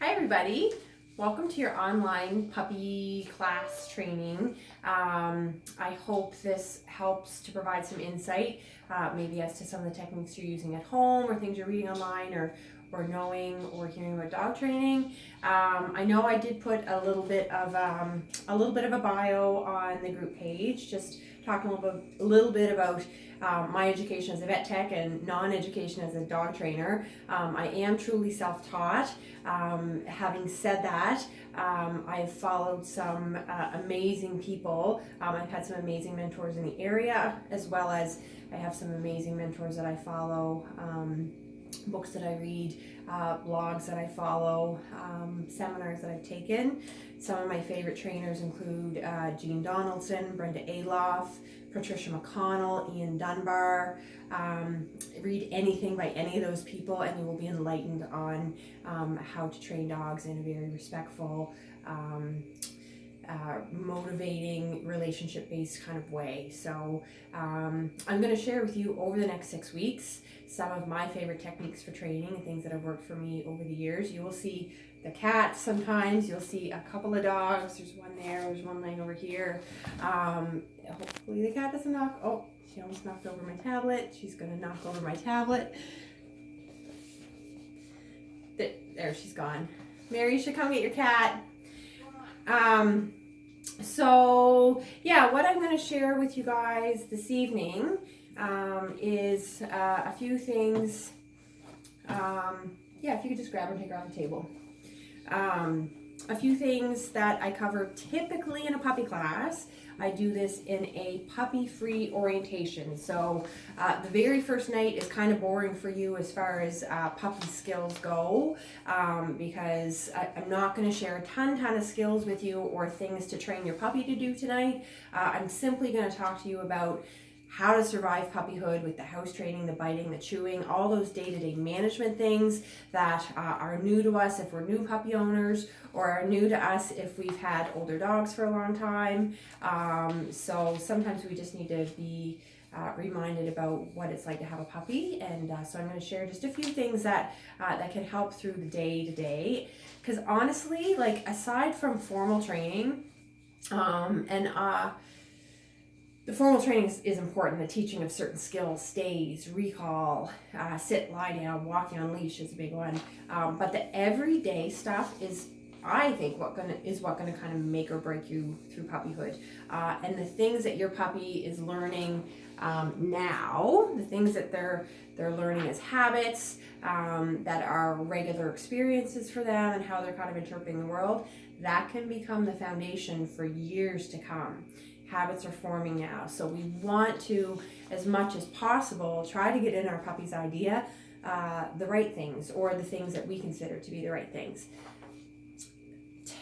Hi everybody, welcome to your online puppy class training. I hope this helps to provide some insight, maybe as to some of the techniques you're using at home or things you're reading online or knowing or hearing about dog training. I know I did put a little bit of a bio on the group page, just talking a little bit about my education as a vet tech and non-education as a dog trainer. I am truly self-taught. Having said that, I've followed some amazing people. I've had some amazing mentors in the area, as well as I have some amazing mentors that I follow, books that I read, blogs that I follow, seminars that I've taken. Some of my favorite trainers include Jean Donaldson, Brenda Aloff, Patricia McConnell, Ian Dunbar. Read anything by any of those people and you will be enlightened on how to train dogs in a very respectful, motivating, relationship-based kind of way. So I'm going to share with you over the next 6 weeks some of my favorite techniques for training and things that have worked for me over the years. You will see the cat sometimes, you'll see a couple of dogs. There's one there's one laying over here. Hopefully the cat doesn't knock. Oh, she almost knocked over my tablet. She's going to knock over my tablet. There, she's gone. Mary, you should come get your cat. So yeah, what I'm going to share with you guys this evening is a few things. If you could just grab her and take her off the table. A few things that I cover typically in a puppy class. I do this in a puppy-free orientation. So the very first night is kind of boring for you as far as puppy skills go, because I'm not going to share a ton of skills with you or things to train your puppy to do tonight. I'm simply going to talk to you about how to survive puppyhood with the house training, the biting, the chewing, all those day-to-day management things that are new to us if we're new puppy owners, or are new to us if we've had older dogs for a long time. So sometimes we just need to be reminded about what it's like to have a puppy, and so I'm going to share just a few things that can help through the day-to-day. Because honestly, like, aside from formal training, the formal training is important. The teaching of certain skills, stays, recall, sit, lie down, walking on leash is a big one. But the everyday stuff is, I think, what gonna kind of make or break you through puppyhood. And the things that your puppy is learning now, the things that they're learning as habits, that are regular experiences for them, and how they're kind of interpreting the world, that can become the foundation for years to come. Habits are forming now, so we want to, as much as possible, try to get in our puppy's idea the right things, or the things that we consider to be the right things.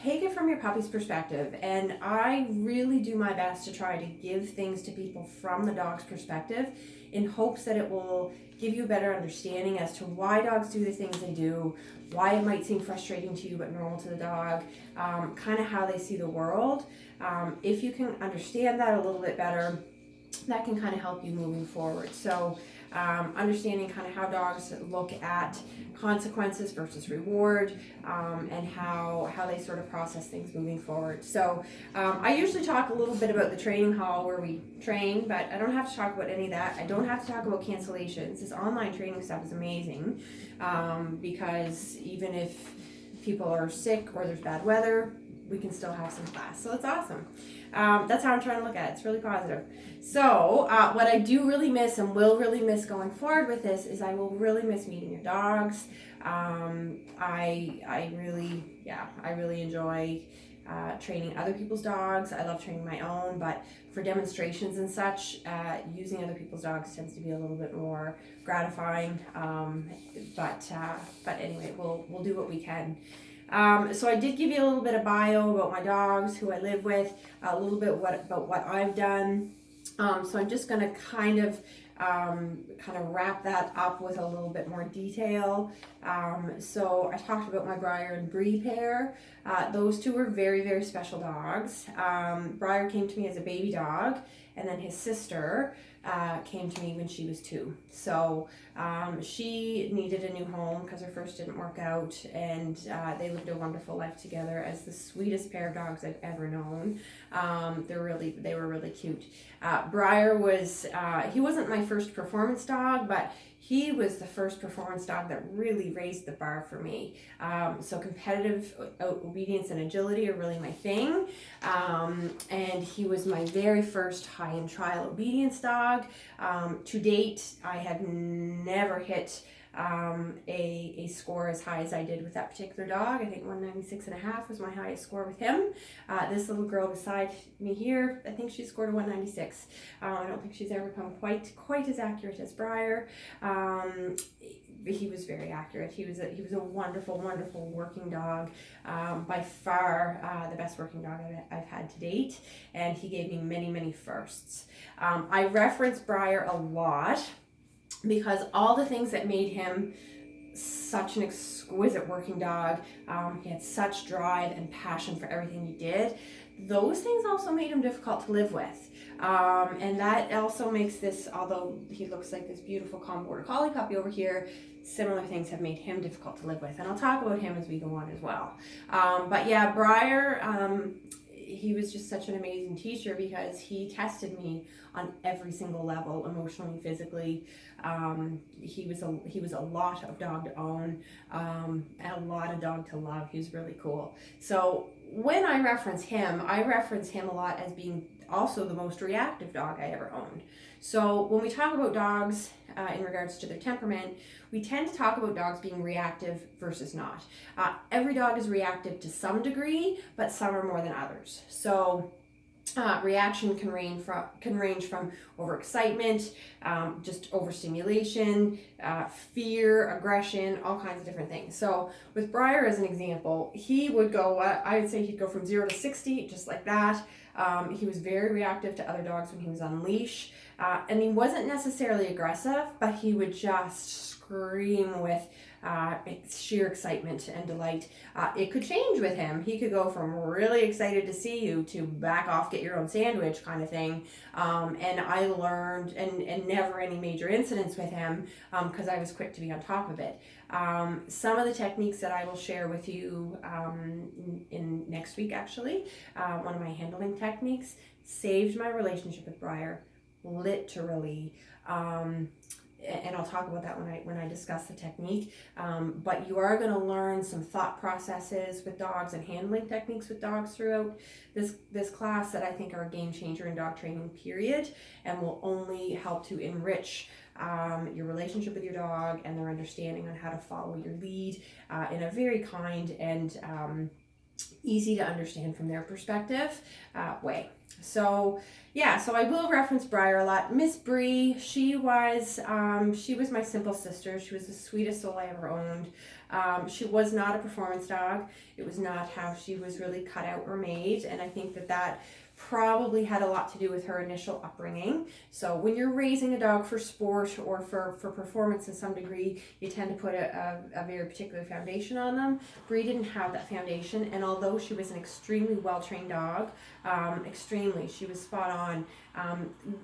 Take it from your puppy's perspective, and I really do my best to try to give things to people from the dog's perspective, in hopes that it will give you a better understanding as to why dogs do the things they do, why it might seem frustrating to you but normal to the dog, kind of how they see the world. If you can understand that a little bit better, that can kind of help you moving forward. So understanding kind of how dogs look at consequences versus reward, and how they sort of process things moving forward. So I usually talk a little bit about the training hall where we train, but I don't have to talk about any of that. I don't have to talk about cancellations. This online training stuff is amazing, because even if people are sick or there's bad weather, we can still have some class. So it's awesome. That's how I'm trying to look at it. It's really positive. So what I do really miss and will really miss going forward with this is I will really miss meeting your dogs. I really enjoy training other people's dogs. I love training my own, but for demonstrations and such, using other people's dogs tends to be a little bit more gratifying. But anyway, we'll do what we can. So I did give you a little bit of bio about my dogs, who I live with, a little bit about what I've done. So I'm just going to kind of wrap that up with a little bit more detail. So I talked about my Briar and Bree pair. Those two were very, very special dogs. Briar came to me as a baby dog, and then his sister came to me when she was 2. So she needed a new home because her first didn't work out, and they lived a wonderful life together as the sweetest pair of dogs I've ever known. They were really cute. Briar was he wasn't my first performance dog, but he was the first performance dog that really raised the bar for me. So competitive obedience and agility are really my thing. And he was my very first high end trial obedience dog. To date, I have never hit a score as high as I did with that particular dog. I think 196.5 was my highest score with him. This little girl beside me here, I think she scored a 196. I don't think she's ever come quite as accurate as Briar. He was very accurate. He was a wonderful working dog. By far the best working dog I've had to date, and he gave me many firsts. I reference Briar a lot because all the things that made him such an exquisite working dog, he had such drive and passion for everything he did. Those things also made him difficult to live with. And that also makes this, although he looks like this beautiful calm border collie puppy over here, similar things have made him difficult to live with. And I'll talk about him as we go on as well. But yeah, Briar, he was just such an amazing teacher because he tested me on every single level, emotionally, physically. He was a lot of dog to own, and a lot of dog to love. He was really cool. So when I reference him a lot as being also the most reactive dog I ever owned. So when we talk about dogs in regards to their temperament, we tend to talk about dogs being reactive versus not. Every dog is reactive to some degree, but some are more than others. So reaction can range from overexcitement, just overstimulation, fear, aggression, all kinds of different things. So with Briar as an example, he would go, I would say he'd go from 0 to 60, just like that. He was very reactive to other dogs when he was on leash, and he wasn't necessarily aggressive, but he would just scream with sheer excitement and delight. It could change with him. He could go from really excited to see you to back off, get your own sandwich kind of thing. And I learned, and never any major incidents with him because I was quick to be on top of it. Some of the techniques that I will share with you in next week, actually, one of my handling techniques saved my relationship with Briar, literally. And I'll talk about that when I discuss the technique. But you are going to learn some thought processes with dogs and handling techniques with dogs throughout this class that I think are a game changer in dog training, period, and will only help to enrich your relationship with your dog and their understanding on how to follow your lead in a very kind and easy to understand from their perspective way. So yeah, so I will reference Briar a lot. Miss Bree, she was my simple sister. She was the sweetest soul I ever owned. She was not a performance dog. It was not how she was really cut out or made, and I think that probably had a lot to do with her initial upbringing. So when you're raising a dog for sport or for performance in some degree, you tend to put a very particular foundation on them. Bree didn't have that foundation, and although she was an extremely well-trained dog, she was spot on,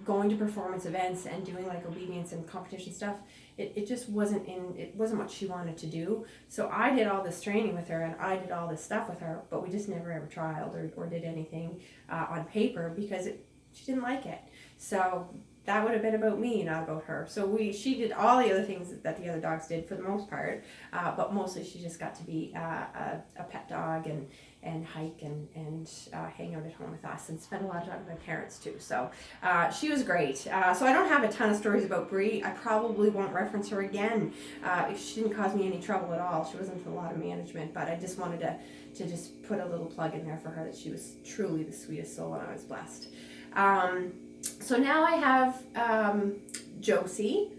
going to performance events and doing like obedience and competition stuff, it just wasn't what she wanted to do. So I did all this training with her and I did all this stuff with her, but we just never ever trialed or did anything on paper because she didn't like it. So that would have been about me, not about her. So she did all the other things that the other dogs did for the most part, but mostly she just got to be a pet dog and hike and hang out at home with us and spend a lot of time with my parents too. So she was great. So I don't have a ton of stories about Bree. I probably won't reference her again. She didn't cause me any trouble at all. She wasn't a lot of management, but I just wanted to just put a little plug in there for her that she was truly the sweetest soul and I was blessed. So now I have Josie,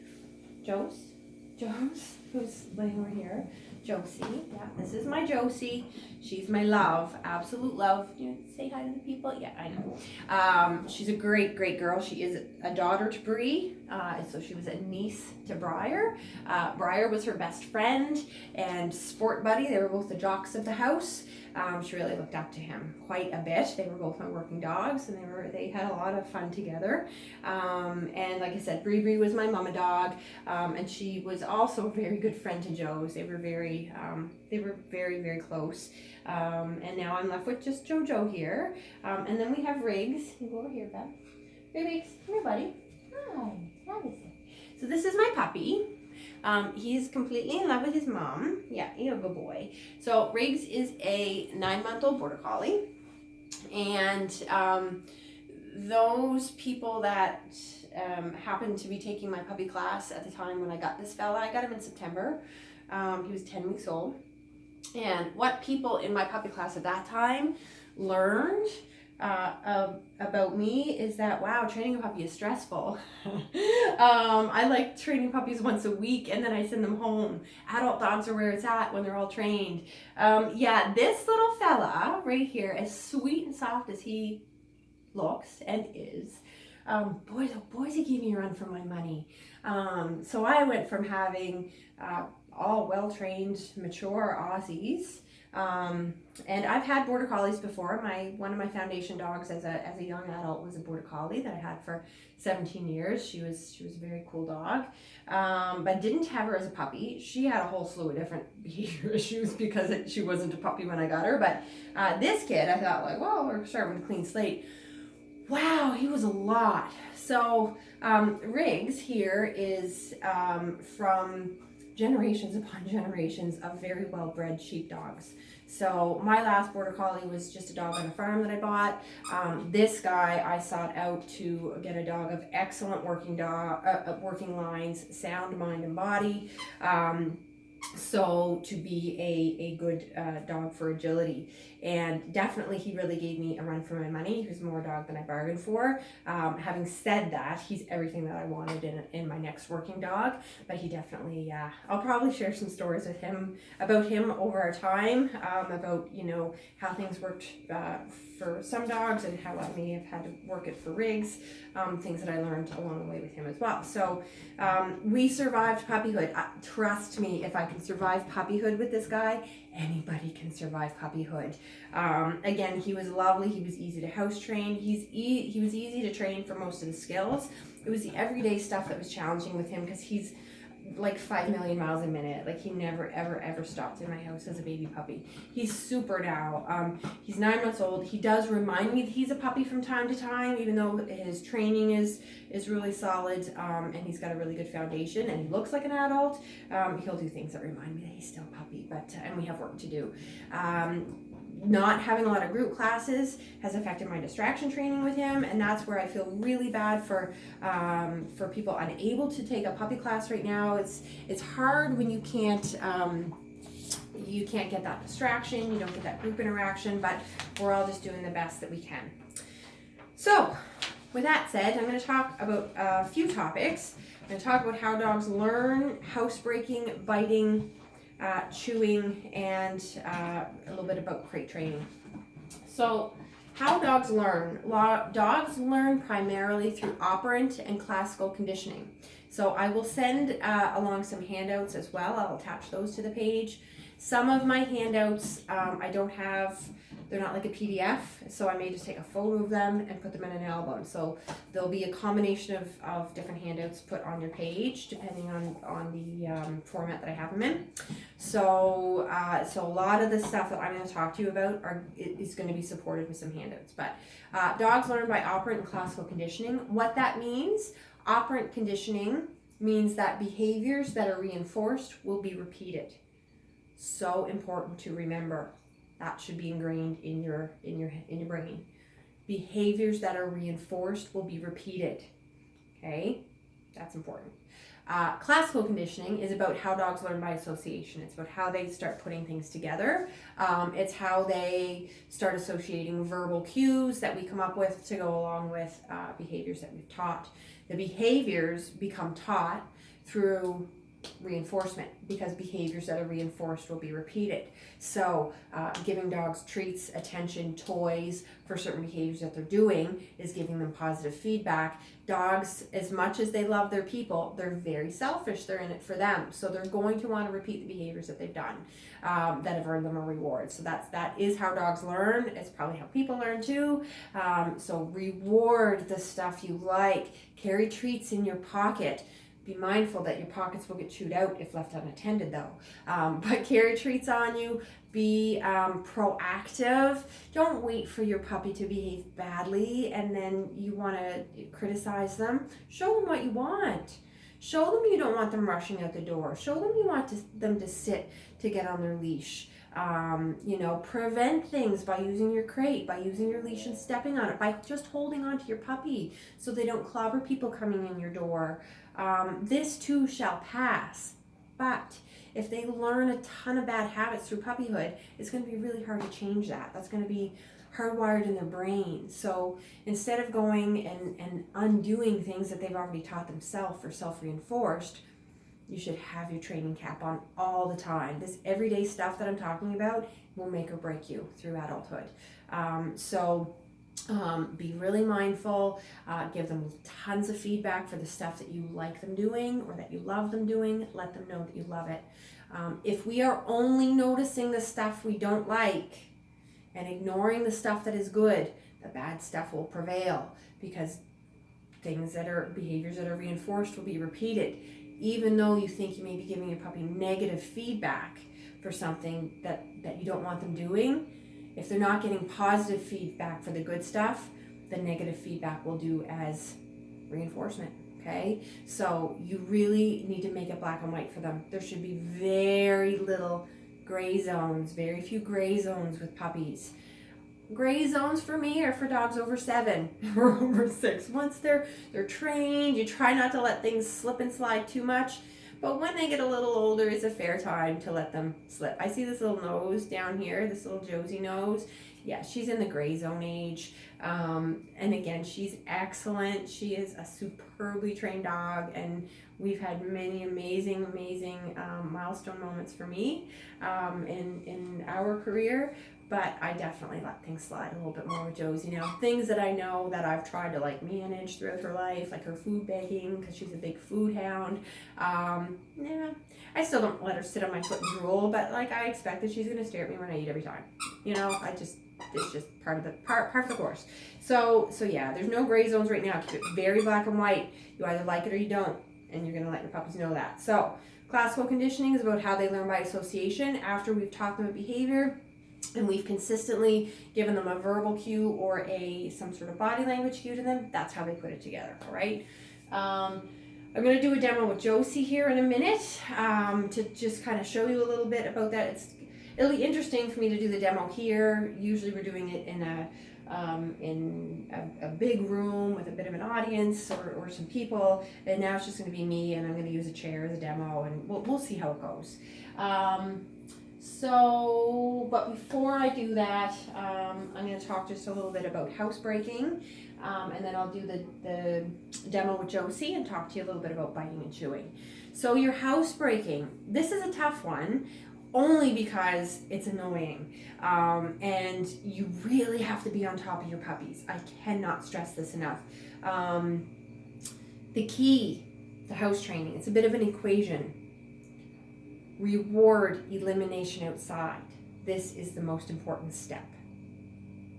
who's laying over here. Josie, yeah, this is my Josie. She's my love, absolute love. You say hi to the people? Yeah, I know. She's a great girl. She is a daughter to Bree, so she was a niece to Briar. Briar was her best friend and sport buddy. They were both the jocks of the house. She really looked up to him quite a bit. They were both my working dogs, and they had a lot of fun together. And like I said, Bree was my mama dog, and she was also a very good friend to Joe's. They were very very close. And now I'm left with just Jojo here. And then we have Riggs. You go over here, Beth. Hey, Riggs, come here, buddy. Hi. So this is my puppy. He's completely in love with his mom. Yeah, he's a good boy. So Riggs is a 9-month-old border collie, and those people that happened to be taking my puppy class at the time when I got this fella, I got him in September. He was 10 weeks old, and what people in my puppy class at that time learned about me is that, wow, training a puppy is stressful. I like training puppies once a week, and then I send them home. Adult dogs are where it's at when they're all trained. Yeah, this little fella right here, as sweet and soft as he looks and is, boys, he gave me a run for my money. So I went from having all well-trained, mature Aussies. And I've had border collies before. One of my foundation dogs as a young adult was a border collie that I had for 17 years. She was a very cool dog, but didn't have her as a puppy. She had a whole slew of different behavior issues because she wasn't a puppy when I got her. But this kid, I thought, like, well, we're starting with a clean slate. Wow, he was a lot. So Riggs here is from generations upon generations of very well-bred sheepdogs. So my last border collie was just a dog on a farm that I bought. This guy I sought out to get a dog of excellent working lines, sound mind and body. So to be a good dog for agility, and definitely he really gave me a run for my money. He was more a dog than I bargained for. Having said that, he's everything that I wanted in my next working dog, but he definitely, I'll probably share some stories with him about him over our time, about, you know, how things worked for some dogs and how I may have had to work it for Riggs, things that I learned along the way with him as well. So we survived puppyhood. Trust me, if I can survive puppyhood with this guy, anybody can survive puppyhood. Again, he was lovely. He was easy to house train. He was easy to train for most of the skills. It was the everyday stuff that was challenging with him because he's like 5 million miles a minute. Like, he never ever stopped in my house as a baby puppy. He's super now. He's 9 months old. He does remind me that he's a puppy from time to time, even though his training is really solid, and he's got a really good foundation and he looks like an adult. He'll do things that remind me that he's still a puppy, but and we have work to do. Not having a lot of group classes has affected my distraction training with him, and that's where I feel really bad for people unable to take a puppy class right now. It's hard when you can't get that distraction, you don't get that group interaction, but we're all just doing the best that we can. So with that said, I'm going to talk about a few topics. I'm going to talk about how dogs learn housebreaking, biting, chewing, and a little bit about crate training. So how dogs learn. Dogs learn primarily through operant and classical conditioning. So I will send along some handouts as well. I'll attach those to the page. Some of my handouts I don't have, they're not like a PDF, so I may just take a photo of them and put them in an album. So there'll be a combination of different handouts put on your page depending on the format that I have them in. So a lot of the stuff that I'm going to talk to you about is going to be supported with some handouts. But dogs learn by operant and classical conditioning. What that means, operant conditioning means that behaviors that are reinforced will be repeated. So important to remember. That should be ingrained in your brain. Behaviors that are reinforced will be repeated. Okay, that's important. Classical conditioning is about how dogs learn by association. It's about how they start putting things together. It's how they start associating verbal cues that we come up with to go along with behaviors that we've taught. The behaviors become taught through reinforcement, because behaviors that are reinforced will be repeated. So giving dogs treats, attention, toys for certain behaviors that they're doing is giving them positive feedback. Dogs, as much as they love their people, they're very selfish. They're in it for them. So they're going to want to repeat the behaviors that they've done that have earned them a reward. So that is how dogs learn. It's probably how people learn too. So reward the stuff you like. Carry treats in your pocket. Be mindful that your pockets will get chewed out if left unattended though. But carry treats on you. Be proactive. Don't wait for your puppy to behave badly and then you want to criticize them. Show them what you want. Show them you don't want them rushing out the door. Show them you want them to sit to get on their leash. Prevent things by using your crate, by using your leash and stepping on it, by just holding on to your puppy so they don't clobber people coming in your door. This too shall pass. But if they learn a ton of bad habits through puppyhood, it's going to be really hard to change that. That's going to be hardwired in their brain. So instead of going and undoing things that they've already taught themselves or self-reinforced, you should have your training cap on all the time. This everyday stuff that I'm talking about will make or break you through adulthood. Be really mindful, give them tons of feedback for the stuff that you like them doing or that you love them doing. Let them know that you love it. If we are only noticing the stuff we don't like and ignoring the stuff that is good, the bad stuff will prevail, because behaviors that are reinforced will be repeated. Even though you think you may be giving your puppy negative feedback for something that you don't want them doing, if they're not getting positive feedback for the good stuff, the negative feedback will do as reinforcement, okay? So you really need to make it black and white for them. There should be very little gray zones, very few gray zones with puppies. Gray zones for me are for dogs over 7 or over 6. Once they're trained, you try not to let things slip and slide too much. But when they get a little older, it's a fair time to let them slip. I see this little nose down here, this little Josie nose. Yeah, she's in the gray zone age. And again, she's excellent. She is a superbly trained dog, and we've had many amazing milestone moments for me in our career. But I definitely let things slide a little bit more with Josie now. Things that I know that I've tried to manage throughout her life, like her food begging, because she's a big food hound. I still don't let her sit on my foot and drool, but I expect that she's gonna stare at me when I eat every time. It's just part of the course. So yeah, there's no gray zones right now. Keep it very black and white. You either like it or you don't, and you're gonna let your puppies know that. So classical conditioning is about how they learn by association. After we've taught them a behavior, and we've consistently given them a verbal cue or some sort of body language cue to them, that's how they put it together, all right? I'm going to do a demo with Josie here in a minute to just kind of show you a little bit about that. It'll be interesting for me to do the demo here. Usually we're doing it in a big room with a bit of an audience or some people, and now it's just going to be me, and I'm going to use a chair as a demo, and we'll see how it goes. But before I do that, I'm going to talk just a little bit about housebreaking, and then I'll do the demo with Josie and talk to you a little bit about biting and chewing. So your housebreaking, this is a tough one, only because it's annoying, and you really have to be on top of your puppies. I cannot stress this enough. The key to house training, it's a bit of an equation. Reward elimination outside. This is the most important step,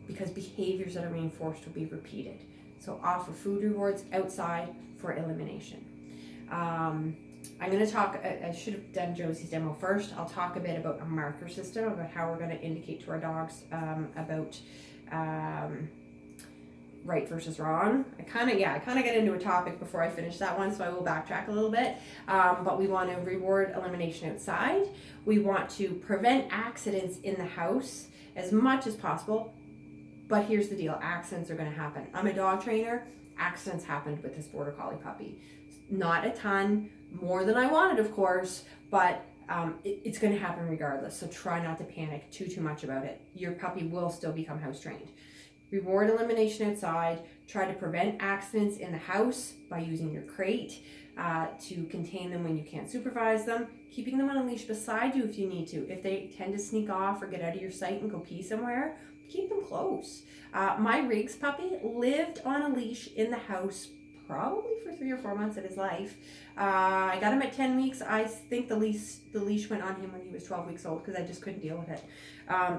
because behaviors that are reinforced will be repeated. So offer food rewards outside for elimination. I'm going to talk, I should have done Josie's demo first. I'll talk a bit about a marker system, about how we're going to indicate to our dogs about right versus wrong. I kind of got into a topic before I finished that one, so I will backtrack a little bit. But we want to reward elimination outside. We want to prevent accidents in the house as much as possible. But here's the deal, accidents are going to happen. I'm a dog trainer. Accidents happened with this Border Collie puppy. Not a ton, more than I wanted, of course, but it's going to happen regardless. So try not to panic too much about it. Your puppy will still become house trained. Reward elimination outside. Try to prevent accidents in the house by using your crate. to contain them when you can't supervise them, keeping them on a leash beside you if you need to. If they tend to sneak off or get out of your sight and go pee somewhere, keep them close. My Riggs puppy lived on a leash in the house probably for 3 or 4 months of his life. I got him at 10 weeks. I think the leash went on him when he was 12 weeks old because I just couldn't deal with it.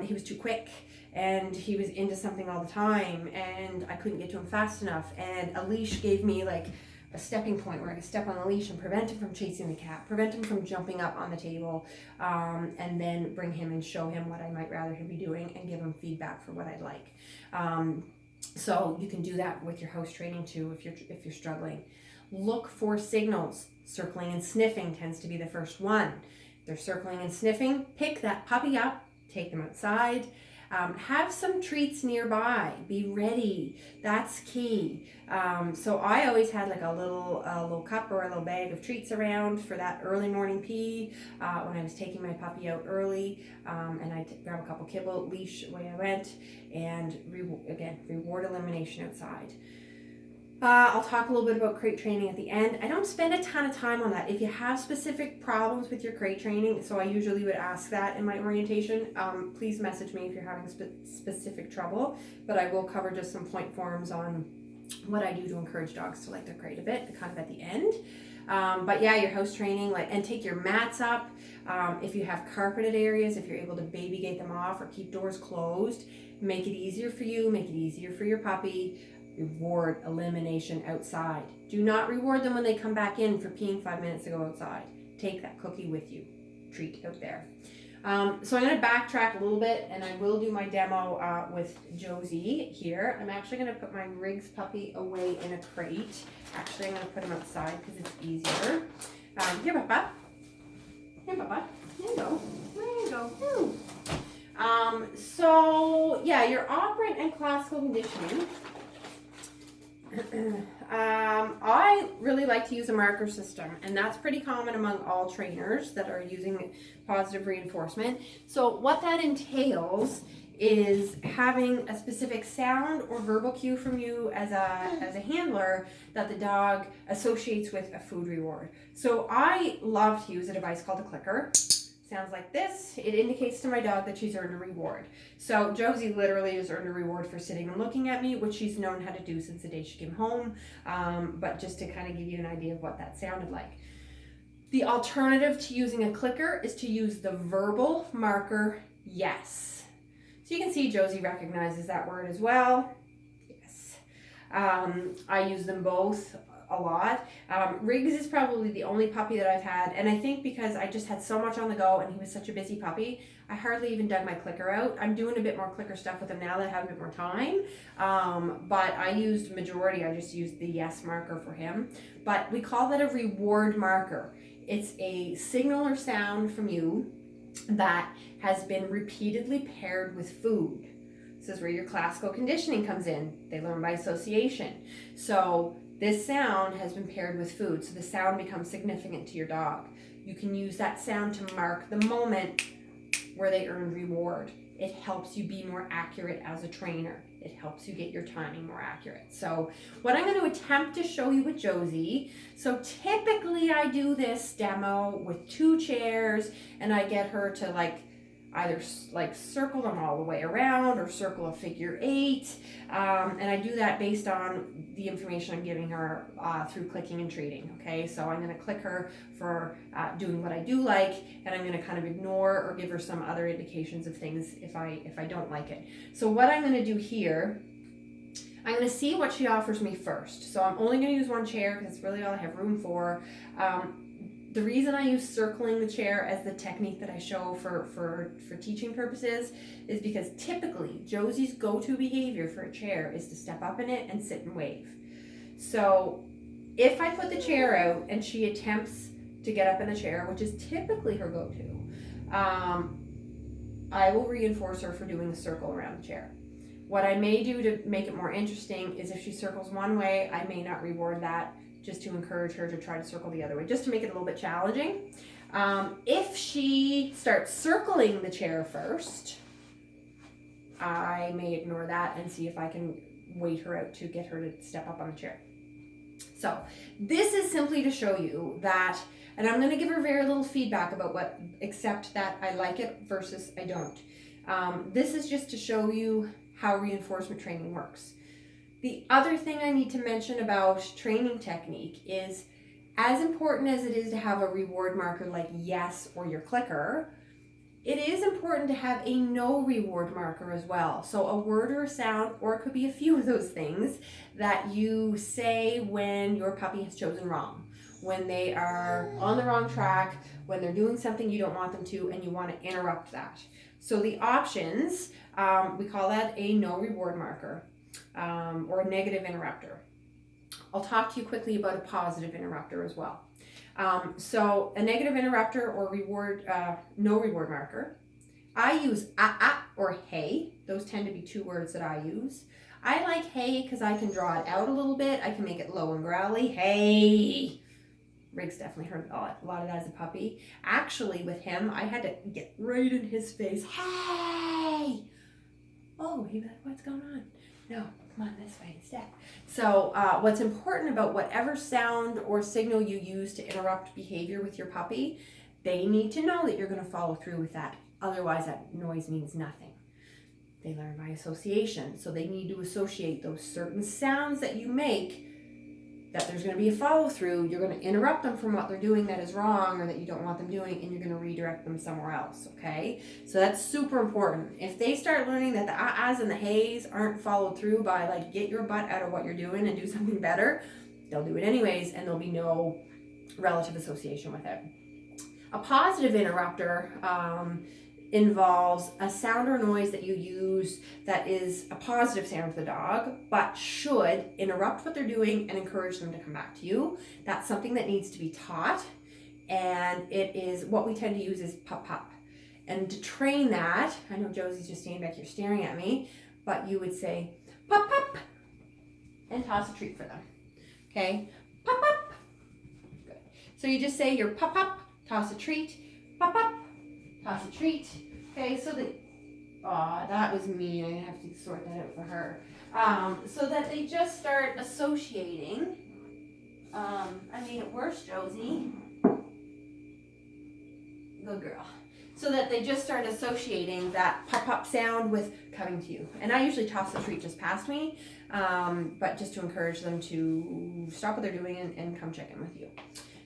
He was too quick and he was into something all the time and I couldn't get to him fast enough. And a leash gave me like a stepping point where I could step on the leash and prevent him from chasing the cat, prevent him from jumping up on the table, and then bring him and show him what I might rather him be doing and give him feedback for what I'd like. So you can do that with your house training too if you're struggling. Look for signals. Circling and sniffing tends to be the first one. If they're circling and sniffing, pick that puppy up, take them outside. Have some treats nearby. Be ready. That's key. So I always had like a little cup or a little bag of treats around for that early morning pee when I was taking my puppy out early. And I'd grab a couple kibble, leash away I went, and reward elimination outside. I'll talk a little bit about crate training at the end. I don't spend a ton of time on that. If you have specific problems with your crate training, so I usually would ask that in my orientation, please message me if you're having specific trouble, but I will cover just some point forms on what I do to encourage dogs to like their crate a bit, kind of at the end. But yeah, your house training, and take your mats up. If you have carpeted areas, if you're able to baby gate them off or keep doors closed, make it easier for you, make it easier for your puppy. Reward elimination outside. Do not reward them when they come back in for peeing 5 minutes to go outside. Take that cookie with you. Treat out there. So I'm going to backtrack a little bit and I will do my demo with Josie here. I'm actually going to put my Riggs puppy away in a crate. Actually, I'm going to put him outside because it's easier. Here, Papa. Here, Papa. There you go. There you go. So, yeah, your operant and classical conditioning. I really like to use a marker system, and that's pretty common among all trainers that are using positive reinforcement. So what that entails is having a specific sound or verbal cue from you as a handler that the dog associates with a food reward. So I love to use a device called a clicker. Sounds like this. It indicates to my dog that she's earned a reward. So Josie literally has earned a reward for sitting and looking at me, which she's known how to do since the day she came home. But just to kind of give you an idea of what that sounded like. The alternative to using a clicker is to use the verbal marker yes. So you can see Josie recognizes that word as well. Yes. I use them both a lot. Riggs is probably the only puppy that I've had, and I think because I just had so much on the go and he was such a busy puppy, I hardly even dug my clicker out. I'm doing a bit more clicker stuff with him now that I have a bit more time, but I just used the yes marker for him. But we call that a reward marker. It's a signal or sound from you that has been repeatedly paired with food. This is where your classical conditioning comes in. They learn by association. So this sound has been paired with food, so the sound becomes significant to your dog. You can use that sound to mark the moment where they earn reward. It helps you be more accurate as a trainer. It helps you get your timing more accurate. So what I'm going to attempt to show you with Josie, so typically I do this demo with 2 chairs and I get her to either circle them all the way around or circle a figure 8. And I do that based on the information I'm giving her through clicking and treating. Okay, so I'm going to click her for doing what I do like, and I'm going to kind of ignore or give her some other indications of things if I don't like it. So what I'm going to do here, I'm going to see what she offers me first. So I'm only going to use 1 chair because it's really all I have room for. The reason I use circling the chair as the technique that I show for teaching purposes is because typically Josie's go-to behavior for a chair is to step up in it and sit and wave. So if I put the chair out and she attempts to get up in the chair, which is typically her go-to, I will reinforce her for doing the circle around the chair. What I may do to make it more interesting is if she circles one way, I may not reward that, just to encourage her to try to circle the other way, just to make it a little bit challenging. If she starts circling the chair first, I may ignore that and see if I can wait her out to get her to step up on the chair. So this is simply to show you that, and I'm going to give her very little feedback about what, except that I like it versus I don't. This is just to show you how reinforcement training works. The other thing I need to mention about training technique is, as important as it is to have a reward marker like yes or your clicker, it is important to have a no reward marker as well. So a word or a sound, or it could be a few of those things that you say when your puppy has chosen wrong, when they are on the wrong track, when they're doing something you don't want them to, and you want to interrupt that. So the options, we call that a no reward marker, or a negative interrupter. I'll talk to you quickly about a positive interrupter as well. So a negative interrupter or reward, no reward marker. I use or hey. Those tend to be two words that I use. I like hey because I can draw it out a little bit. I can make it low and growly. Hey. Riggs definitely heard a lot of that as a puppy. Actually, with him, I had to get right in his face. Hey! Oh, he was like, what's going on? No, come on this way instead. So what's important about whatever sound or signal you use to interrupt behavior with your puppy, they need to know that you're going to follow through with that. Otherwise, that noise means nothing. They learn by association. So they need to associate those certain sounds that you make, that there's going to be a follow through. You're going to interrupt them from what they're doing that is wrong or that you don't want them doing, and you're going to redirect them somewhere else, okay? So that's super important. If they start learning that the ahs and the heys aren't followed through by, like, get your butt out of what you're doing and do something better, they'll do it anyways, and there'll be no relative association with it. A positive interrupter involves a sound or noise that you use that is a positive sound to the dog, but should interrupt what they're doing and encourage them to come back to you. That's something that needs to be taught, and it is what we tend to use is pup pup. And to train that, I know Josie's just standing back here staring at me, but you would say pup pup and toss a treat for them. Okay, pup pup. Good. So you just say your pup pup, toss a treat, pup pup, toss a treat. Okay, so that, that was me. I have to sort that out for her. So that they just start associating. I made it worse, Josie. Good girl. So that they just start associating that pop-up sound with coming to you. And I usually toss the treat just past me, but just to encourage them to stop what they're doing and come check in with you.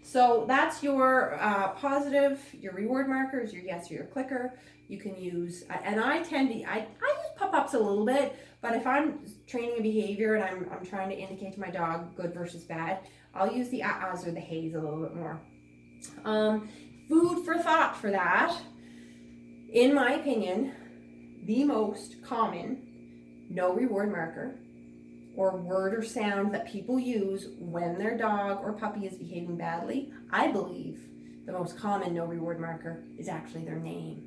So that's your positive, your reward markers, your yes or your clicker. You can use, and I tend to, I use pop-ups a little bit, but if I'm training a behavior and I'm trying to indicate to my dog good versus bad, I'll use the ahs or the heys a little bit more. Food for thought for that, in my opinion, the most common no reward marker or word or sound that people use when their dog or puppy is behaving badly, I believe the most common no reward marker is actually their name.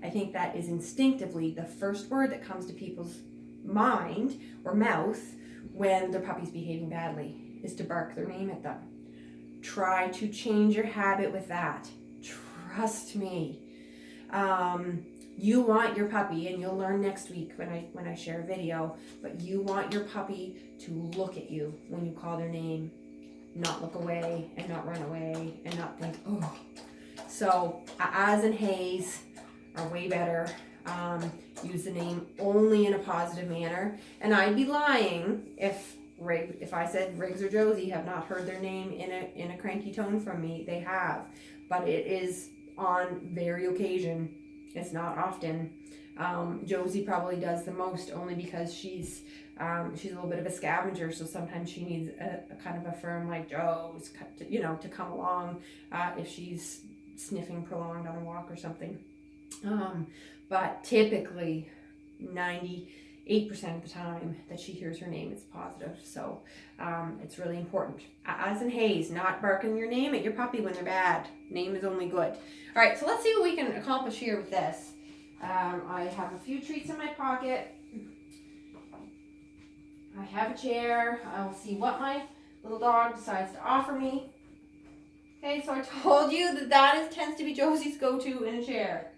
I think that is instinctively the first word that comes to people's mind or mouth when their puppy's behaving badly, is to bark their name at them. Try to change your habit with that. Trust me. You want your puppy, and you'll learn next week when I share a video, but you want your puppy to look at you when you call their name, not look away and not run away and not think, oh. So ahs and heys are way better. Use the name only in a positive manner. And I'd be lying if I said Riggs or Josie have not heard their name in a cranky tone from me. They have, but it is on very occasion. It's not often. Josie probably does the most, only because she's a little bit of a scavenger, so sometimes she needs a kind of a firm like Joe's, to come along if she's sniffing prolonged on a walk or something. But typically 98% of the time that she hears her name, it's positive. So it's really important. Ahs and heys, not barking your name at your puppy when they're bad. Name is only good. All right, so let's see what we can accomplish here with this. I have a few treats in my pocket. I have a chair. I'll see what my little dog decides to offer me. Okay, so I told you that tends to be Josie's go-to in a chair.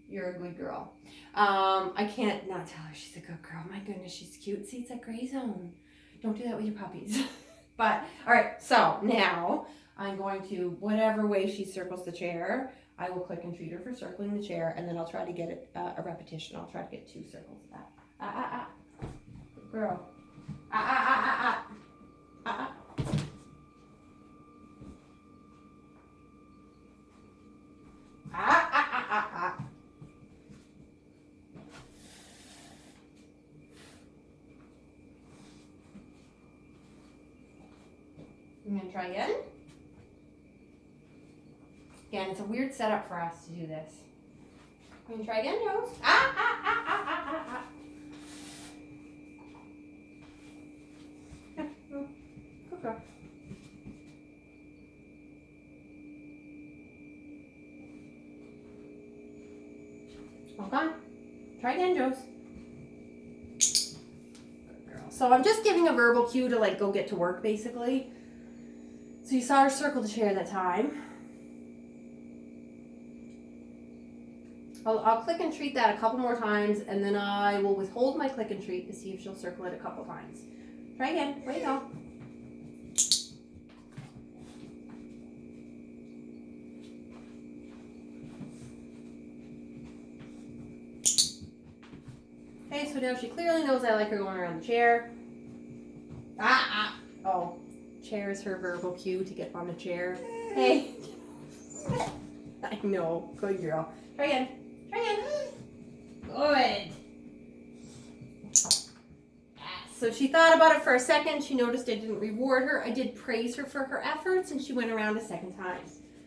You're a good girl. I can't not tell her she's a good girl. My goodness, she's cute. See, it's a gray zone. Don't do that with your puppies. But, all right, so now I'm going to, whatever way she circles the chair, I will click and treat her for circling the chair, and then I'll try to get it a repetition. I'll try to get 2 circles of that. Good girl. Ah. I'm going to try again. Again, it's a weird setup for us to do this. I'm going to try again, Joes. Good girl. Hold on. Try again, Joes. Good girl. So I'm just giving a verbal cue to like go get to work, basically. So you saw her circle the chair that time. I'll click and treat that a couple more times, and then I will withhold my click and treat to see if she'll circle it a couple times. Try again. Way to go. Okay, so now she clearly knows I like her going around the chair. Oh, chair is her verbal cue to get on the chair. Hey. I know. Good girl. Try again. Try again. Good. So she thought about it for a second. She noticed I didn't reward her. I did praise her for her efforts, and she went around a second time.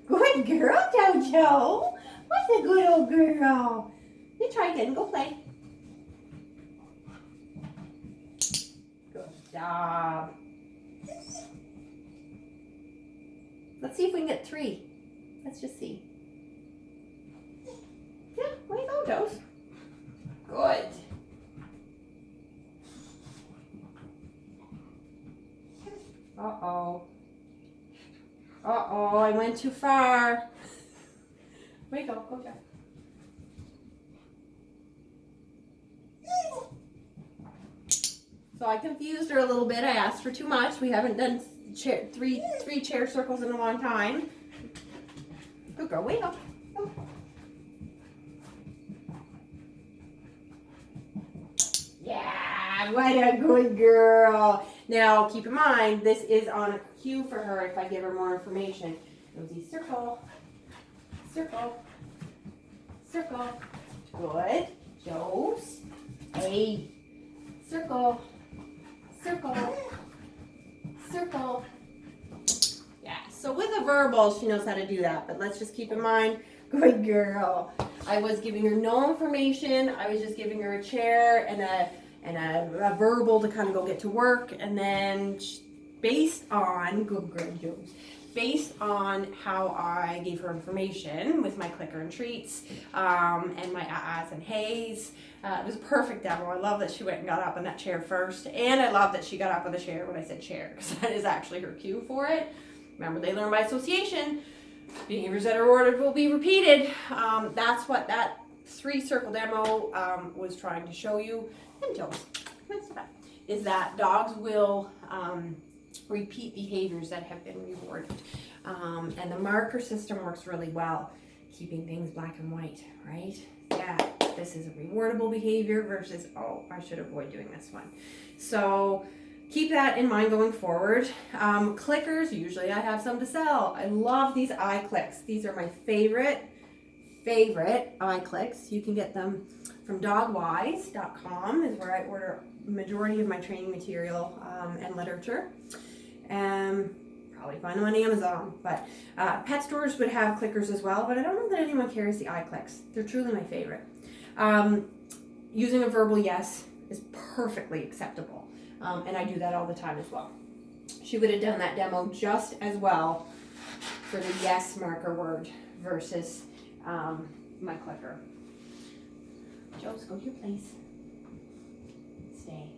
Good girl, Jojo. What's a good old girl? You try again. Go play. Good job. Let's see if we can get 3. Let's just see. Yeah, way to go, Joes. Good. Uh-oh. Uh-oh, I went too far. Way to go, Joe. So I confused her a little bit. I asked for too much. We haven't done three chair circles in a long time. Good girl, way to go. Yeah, what a good girl. Now, keep in mind, this is on a cue for her if I give her more information. Rosie, circle, circle, circle. Good. Joes. Hey. Circle, circle, circle. Yeah, so with a verbal, she knows how to do that, but let's just keep in mind, good girl. I was giving her no information. I was just giving her a chair and a verbal to kind of go get to work, and then based on based on how I gave her information with my clicker and treats and my ahs and heys, it was a perfect demo. I love that she went and got up on that chair first, and I love that she got up on the chair when I said chair, because that is actually her cue for it. Remember, they learn by association. Behaviors that are ordered will be repeated. That's what that 3-circle demo was trying to show you. And Joes, is that dogs will repeat behaviors that have been rewarded. And the marker system works really well, keeping things black and white, right? Yeah, this is a rewardable behavior versus, oh, I should avoid doing this one. So keep that in mind going forward. Clickers, usually I have some to sell. I love these iClicks. These are my favorite iClicks. You can get them from dogwise.com is where I order majority of my training material and literature. Probably find them on Amazon, but pet stores would have clickers as well, but I don't know that anyone carries the iClicks. They're truly my favorite. Using a verbal yes is perfectly acceptable. And I do that all the time as well. She would have done that demo just as well for the yes marker word versus my clicker. Joes, go to your place. Stay.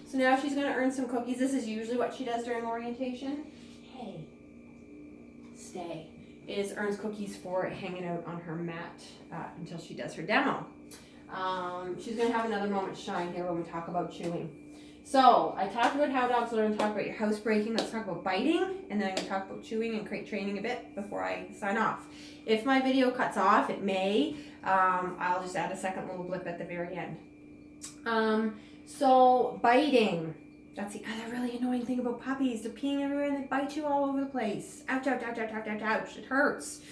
So now she's going to earn some cookies. This is usually what she does during orientation. Hey, stay. Is earns cookies for hanging out on her mat until she does her demo. She's going to have another moment to shine here when we talk about chewing. So I talked about how dogs learn, talk about your housebreaking. Let's talk about biting, and then I'm going to talk about chewing and crate training a bit before I sign off. If my video cuts off, it may. I'll just add a second little blip at the very end. So biting. That's the other really annoying thing about puppies. They're peeing everywhere and they bite you all over the place. Ouch, ouch, ouch, ouch, ouch, ouch, ouch. It hurts.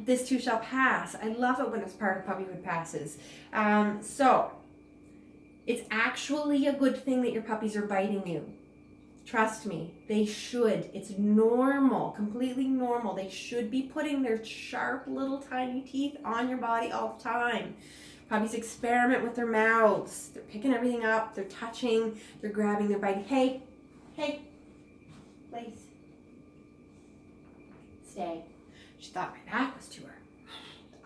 This too shall pass. I love it when it's part of puppyhood passes. So it's actually a good thing that your puppies are biting you. Trust me, they should. It's normal, completely normal. They should be putting their sharp little tiny teeth on your body all the time. Puppies experiment with their mouths. They're picking everything up. They're touching. They're grabbing. They're biting. Hey, please. Stay. She thought my back was to her.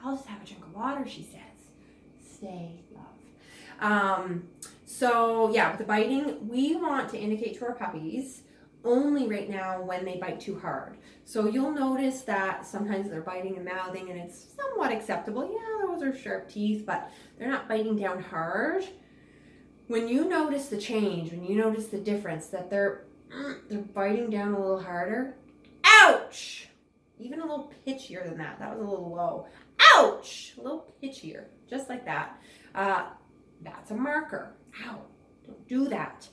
I'll just have a drink of water, she says. Stay, love. So yeah, with the biting, we want to indicate to our puppies only right now when they bite too hard. So you'll notice that sometimes they're biting and mouthing and it's somewhat acceptable. Yeah, those are sharp teeth, but they're not biting down hard. When you notice the change, when you notice the difference, that they're biting down a little harder, ouch! Even a little pitchier than that. That was a little low. Ouch! A little pitchier, just like that. That's a marker. Ow, don't do that.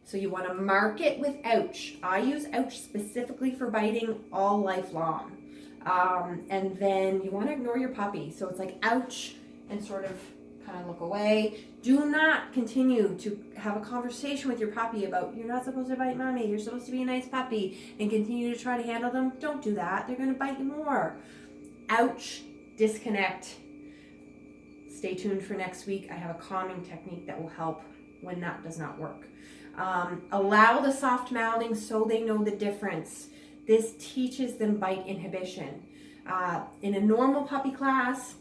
So you want to mark it with ouch. I use ouch specifically for biting all life long. And then you want to ignore your puppy. So it's like ouch and sort of kind of look away. Do not continue to have a conversation with your puppy about you're not supposed to bite mommy, you're supposed to be a nice puppy, and continue to try to handle them. Don't do that. They're going to bite you more. Ouch, disconnect. Stay tuned for next week. I have a calming technique that will help when that does not work. Allow the soft mouthing so they know the difference. This teaches them bite inhibition. In a normal puppy class,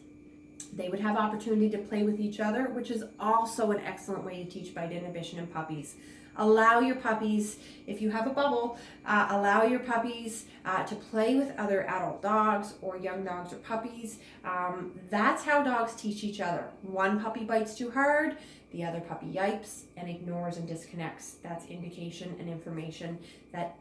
they would have opportunity to play with each other, which is also an excellent way to teach bite inhibition in puppies. Allow your puppies, if you have a bubble, allow your puppies to play with other adult dogs or young dogs or puppies. That's how dogs teach each other. One puppy bites too hard, the other puppy yipes and ignores and disconnects. That's indication and information that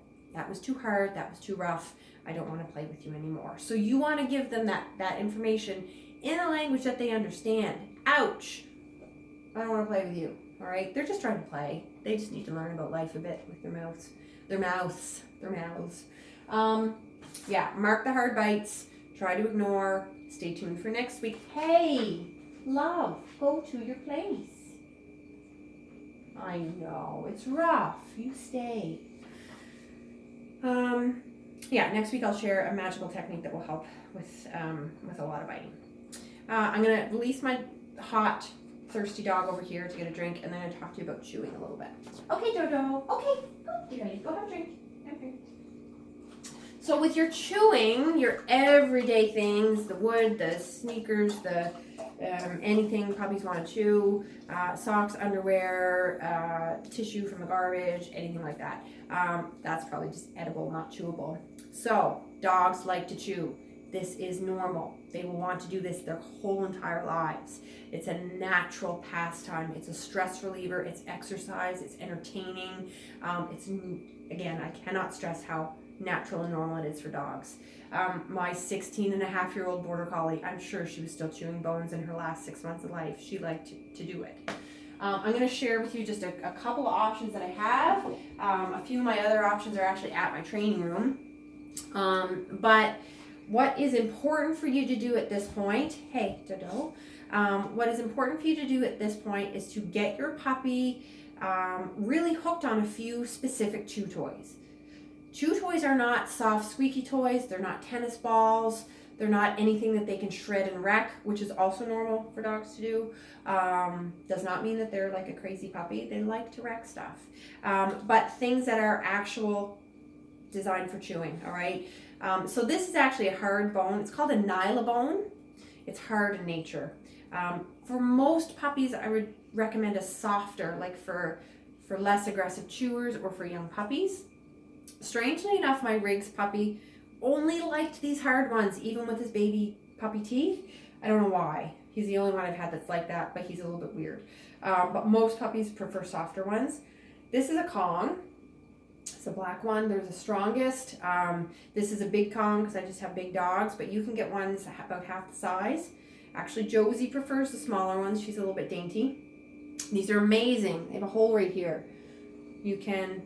was too hard, that was too rough, I don't want to play with you anymore. So you want to give them that information in a language that they understand. Ouch, I don't want to play with you. All right, they're just trying to play. They just need to learn about life a bit with their mouths. Yeah, mark the hard bites. Try to ignore. Stay tuned for next week. Hey, love, go to your place. I know, it's rough. You stay. Yeah, next week I'll share a magical technique that will help with a lot of biting. I'm going to release my hot, thirsty dog over here to get a drink, and then I'm going to talk to you about chewing a little bit. Okay, Dodo. Okay, go. Get ready. Go have a drink. So with your chewing, your everyday things, the wood, the sneakers, the anything puppies want to chew, socks, underwear, tissue from the garbage, anything like that. That's probably just edible, not chewable. So dogs like to chew. This is normal. They will want to do this their whole entire lives. It's a natural pastime. It's a stress reliever. It's exercise. It's entertaining. Again, I cannot stress how natural and normal it is for dogs. My 16-and-a-half-year-old border collie, I'm sure she was still chewing bones in her last 6 months of life. She liked to do it. I'm going to share with you just a couple of options that I have. A few of my other options are actually at my training room. But what is important for you to do at this point, hey, Dodo, what is important for you to do at this point is to get your puppy really hooked on a few specific chew toys. Chew toys are not soft, squeaky toys. They're not tennis balls. They're not anything that they can shred and wreck, which is also normal for dogs to do. Does not mean that they're like a crazy puppy. They like to wreck stuff. But things that are actual designed for chewing, all right? So this is actually a hard bone. It's called a Nylabone. It's hard in nature. For most puppies, I would recommend a softer, like for less aggressive chewers or for young puppies. Strangely enough, my Riggs puppy only liked these hard ones, even with his baby puppy teeth. I don't know why. He's the only one I've had that's like that, but he's a little bit weird. But most puppies prefer softer ones. This is a Kong. It's a black one. They're the strongest. This is a big Kong because I just have big dogs, but you can get ones about half the size. Actually, Josie prefers the smaller ones. She's a little bit dainty. These are amazing. They have a hole right here. You can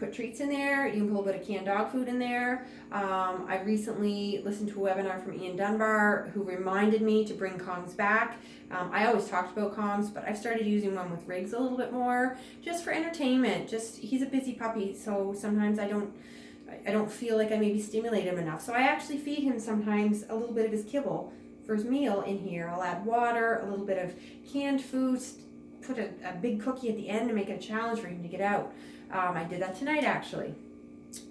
put treats in there. You can put a little bit of canned dog food in there. I recently listened to a webinar from Ian Dunbar who reminded me to bring Kongs back. I always talked about Kongs, but I've started using one with Riggs a little bit more just for entertainment. He's a busy puppy, so sometimes I don't feel like I maybe stimulate him enough. So I actually feed him sometimes a little bit of his kibble for his meal in here. I'll add water, a little bit of canned foods, put a big cookie at the end to make it a challenge for him to get out. I did that tonight actually.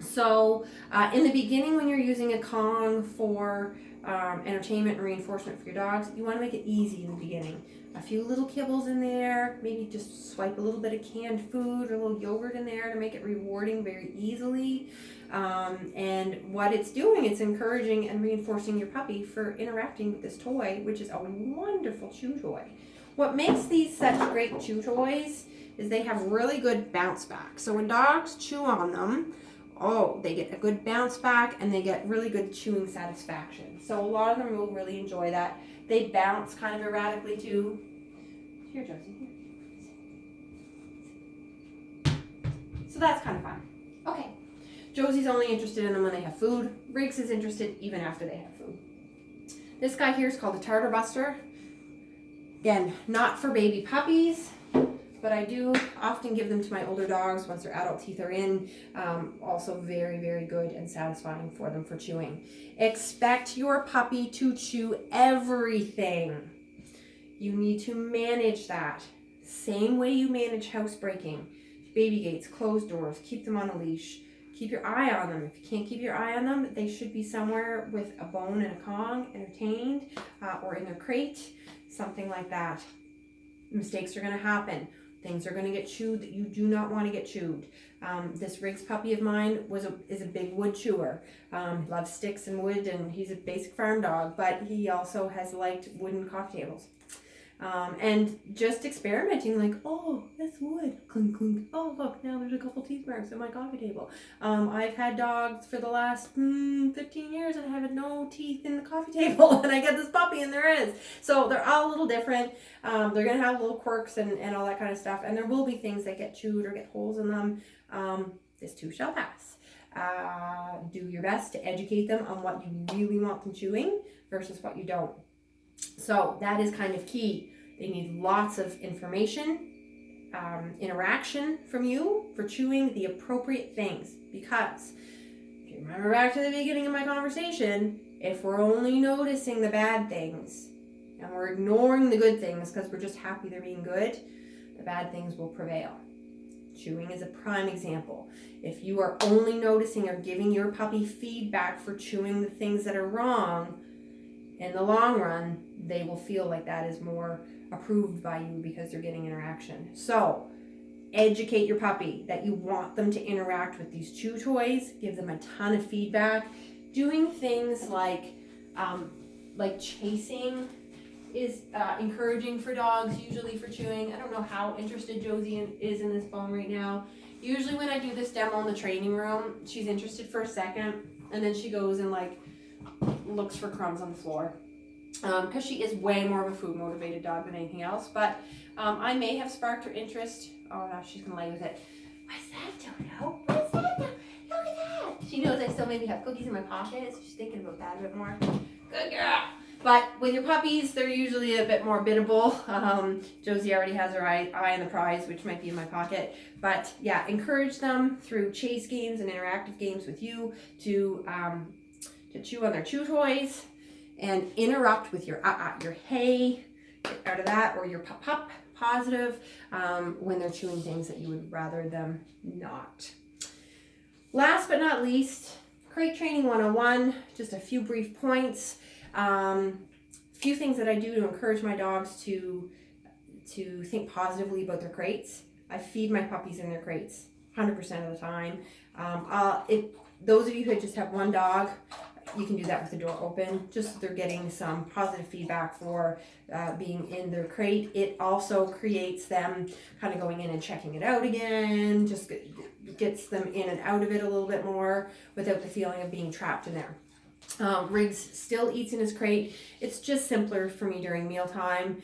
So in the beginning, when you're using a Kong for entertainment and reinforcement for your dogs, you want to make it easy in the beginning. A few little kibbles in there, maybe just swipe a little bit of canned food or a little yogurt in there to make it rewarding very easily. And what it's doing, it's encouraging and reinforcing your puppy for interacting with this toy, which is a wonderful chew toy. What makes these such great chew toys is they have really good bounce back. So when dogs chew on them, they get a good bounce back and they get really good chewing satisfaction. So a lot of them will really enjoy that. They bounce kind of erratically too. Here, Josie. Here. So that's kind of fun. Okay. Josie's only interested in them when they have food. Riggs is interested even after they have food. This guy here is called a Tartar Buster. Again, not for baby puppies, but I do often give them to my older dogs once their adult teeth are in. Also very, very good and satisfying for them for chewing. Expect your puppy to chew everything. You need to manage that. Same way you manage housebreaking. Baby gates, closed doors, keep them on a leash. Keep your eye on them. If you can't keep your eye on them, they should be somewhere with a bone and a Kong, entertained, or in their crate, something like that. Mistakes are going to happen. Things are going to get chewed that you do not want to get chewed. This Riggs puppy of mine is a big wood chewer. Loves sticks and wood, and he's a basic farm dog, but he also has liked wooden coffee tables. And just experimenting, like, oh, that's wood, clink, clink. Oh, look, now there's a couple teeth marks on my coffee table. I've had dogs for the last 15 years and I have no teeth in the coffee table, and I get this puppy and there is. So they're all a little different. They're going to have little quirks and all that kind of stuff, and there will be things that get chewed or get holes in them. This too shall pass. Do your best to educate them on what you really want them chewing versus what you don't. So that is kind of key. They need lots of information, interaction from you for chewing the appropriate things. Because if you remember back to the beginning of my conversation, if we're only noticing the bad things and we're ignoring the good things because we're just happy they're being good, the bad things will prevail. Chewing is a prime example. If you are only noticing or giving your puppy feedback for chewing the things that are wrong, in the long run, they will feel like that is more approved by you because they're getting interaction. So, educate your puppy that you want them to interact with these chew toys. Give them a ton of feedback. Doing things like chasing is encouraging for dogs, usually for chewing. I don't know how interested Josie is in this bone right now. Usually when I do this demo in the training room, she's interested for a second, and then she goes and looks for crumbs on the floor, because she is way more of a food motivated dog than anything else. But I may have sparked her interest. Oh, now she's gonna lay with it. What's that, Dodo? What's that? Look at that. She knows I still maybe have cookies in my pocket, so she's thinking about that a bit more. Good girl. But with your puppies, they're usually a bit more biddable. Josie already has her eye on the prize, which might be in my pocket. But yeah, encourage them through chase games and interactive games with you to chew on their chew toys, and interrupt with your hey, get out of that, or your pup positive when they're chewing things that you would rather them not. Last but not least, crate training 101, just a few brief points. Few things that I do to encourage my dogs to think positively about their crates. I feed my puppies in their crates 100% of the time. If those of you who just have one dog, you can do that with the door open, just so they're getting some positive feedback for being in their crate. It also creates them kind of going in and checking it out again, just gets them in and out of it a little bit more without the feeling of being trapped in there. Riggs still eats in his crate. It's just simpler for me during mealtime.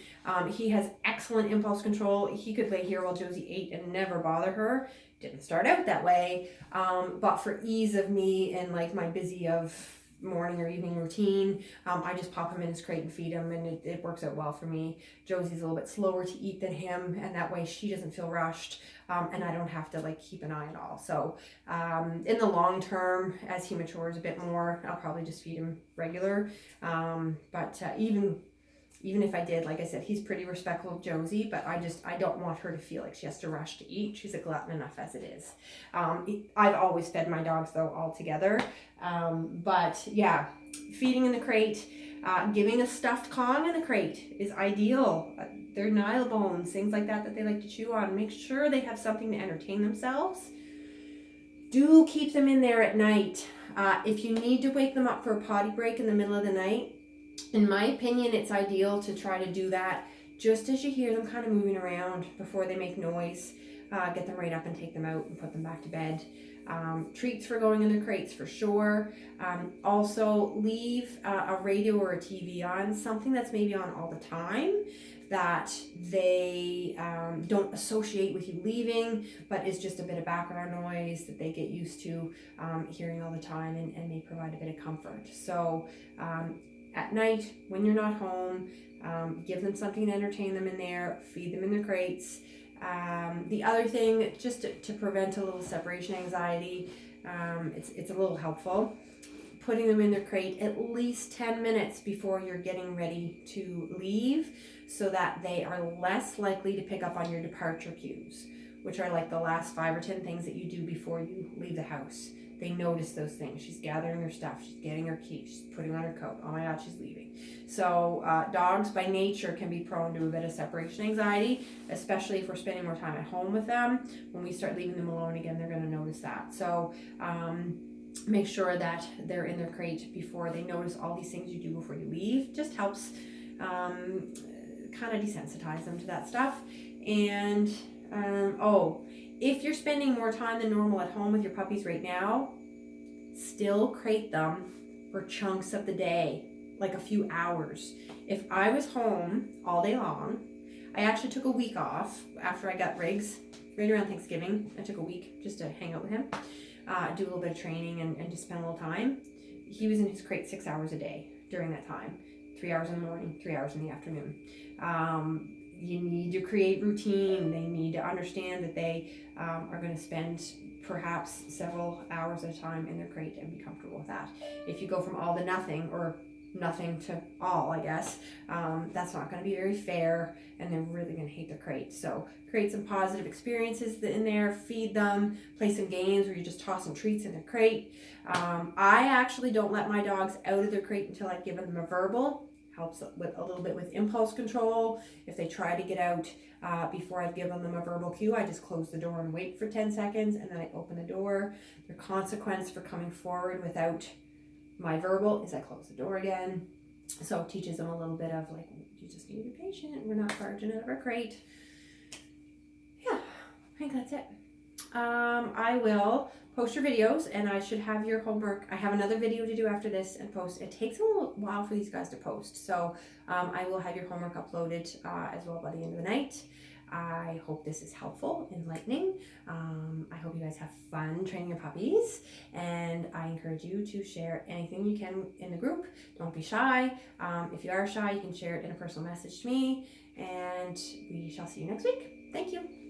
He has excellent impulse control. He could lay here while Josie ate and never bother her. Didn't start out that way, but for ease of me and like my busy of morning or evening routine, I just pop him in his crate and feed him, and it works out well for me. Josie's a little bit slower to eat than him, and that way she doesn't feel rushed, and I don't have to like keep an eye at all. So in the long term, as he matures a bit more, I'll probably just feed him regular, but even if I did, like I said, he's pretty respectful of Josie, but I don't want her to feel like she has to rush to eat. She's a glutton enough as it is. I've always fed my dogs though all together. But yeah, feeding in the crate, giving a stuffed Kong in a crate is ideal. They're Nylabones, things like that they like to chew on. Make sure they have something to entertain themselves. Do keep them in there at night. If you need to wake them up for a potty break in the middle of the night, in my opinion, it's ideal to try to do that just as you hear them kind of moving around before they make noise. Get them right up and take them out and put them back to bed. Treats for going in their crates for sure. Also, leave a radio or a TV on, something that's maybe on all the time that they don't associate with you leaving, but is just a bit of background noise that they get used to hearing all the time and may provide a bit of comfort. So at night, when you're not home, give them something to entertain them in there, feed them in their crates. The other thing, just to prevent a little separation anxiety, it's a little helpful, putting them in their crate at least 10 minutes before you're getting ready to leave, so that they are less likely to pick up on your departure cues, which are like the last 5 or 10 things that you do before you leave the house. They notice those things. She's gathering her stuff. She's getting her keys. She's putting on her coat. Oh my God, she's leaving. So dogs by nature can be prone to a bit of separation anxiety, especially if we're spending more time at home with them. When we start leaving them alone again, they're going to notice that. So make sure that they're in their crate before they notice all these things you do before you leave. Just helps kind of desensitize them to that stuff. And if you're spending more time than normal at home with your puppies right now, still crate them for chunks of the day, like a few hours. If I was home all day long, I actually took a week off after I got Riggs, right around Thanksgiving. I took a week just to hang out with him, do a little bit of training and just spend a little time. He was in his crate 6 hours a day during that time, 3 hours in the morning, 3 hours in the afternoon. You need to create routine. They need to understand that they are going to spend perhaps several hours at a time in their crate and be comfortable with that. If you go from all to nothing, or nothing to all, I guess, that's not going to be very fair, and they're really going to hate their crate. So create some positive experiences in there, feed them, play some games where you just toss some treats in their crate. I actually don't let my dogs out of their crate until I've given them a verbal. Helps with a little bit with impulse control. If they try to get out before I've given them a verbal cue, I just close the door and wait for 10 seconds, and then I open the door. Their consequence for coming forward without my verbal is I close the door again. So it teaches them a little bit of like, you just need to be patient. We're not barging out of our crate. Yeah, I think that's it. I will post your videos, and I should have your homework. I have another video to do after this and post. It takes a little while for these guys to post, so I will have your homework uploaded as well by the end of the night. I hope this is helpful, enlightening. I hope you guys have fun training your puppies, and I encourage you to share anything you can in the group. Don't be shy. If you are shy, you can share it in a personal message to me, and we shall see you next week. Thank you.